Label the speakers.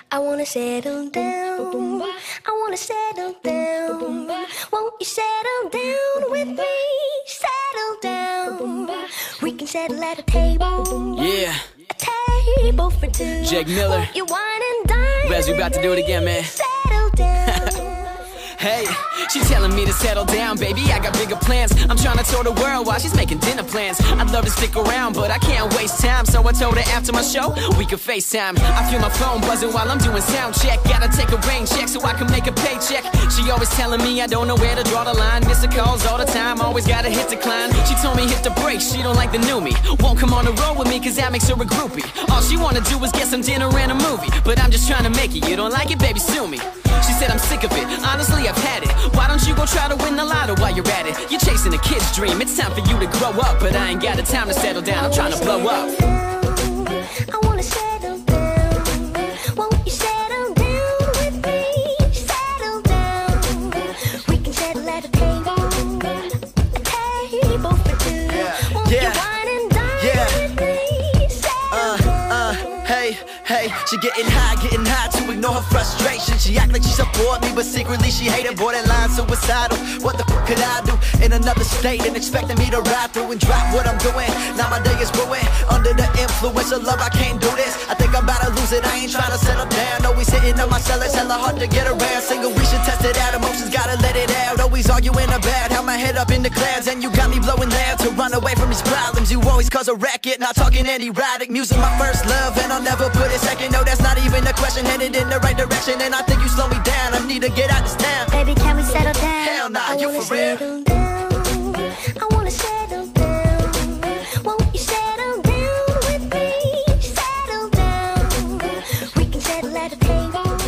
Speaker 1: I wanna settle down. I wanna settle down. Won't you settle down with me? Settle down. We can settle at a table.
Speaker 2: Yeah.
Speaker 1: A table for two.
Speaker 2: Jake Miller.
Speaker 1: Won't you wine and dine?
Speaker 2: Rez, we about to do it again, man.
Speaker 1: Settle down.
Speaker 2: Hey, she's telling me to settle down, baby, I got bigger plans. I'm trying to tour the world while she's making dinner plans. I'd love to stick around, but I can't waste time. So I told her after my show, we could FaceTime. I feel my phone buzzing while I'm doing sound check. Gotta take a rain check so I can make a paycheck. She always telling me I don't know where to draw the line. Miss her calls all the time, always gotta hit decline. She told me hit the brakes, she don't like the new me. Won't come on the road with me cause that makes her a groupie. All she wanna do is get some dinner and a movie. But I'm just trying to make it, you don't like it, baby, sue me. She said I'm sick of it, honestly I've had it. Why don't you go try to win the lotto while you're at it? You're chasing a kid's dream, it's time for you to grow up. But I ain't got the time to settle down, I'm trying to blow up.
Speaker 1: I wanna settle down. Won't you settle down with me? Settle down. We can settle at a table. A table for two. Won't you wine and dine with me? Settle down.
Speaker 3: Hey, she getting high to ignore her frustration. She act like she support me, but secretly she hated, borderline suicidal. What the fuck could I do in another state and expecting me to ride through and drop what I'm doing? Now my day is ruined, under the influence of love I can't do this. I think I'm about to lose it, I ain't trying to settle down. Always hitting on my cell, it's hella hard to get around. Single, we should test it out, emotions gotta let it out. Always arguing about how my head up in the clouds, and you got me blowing loud to run away from these problems. You always cause a racket, not talking erotic. Music my first love, and I'll never put it second. No, that's not even a question, headed in the right direction. And I think you slow me down, I need to get out this town.
Speaker 1: Baby, can we settle down?
Speaker 3: Hell nah, you for real.
Speaker 1: I wanna settle down. Won't you settle down with me? Settle down. We can settle at a table.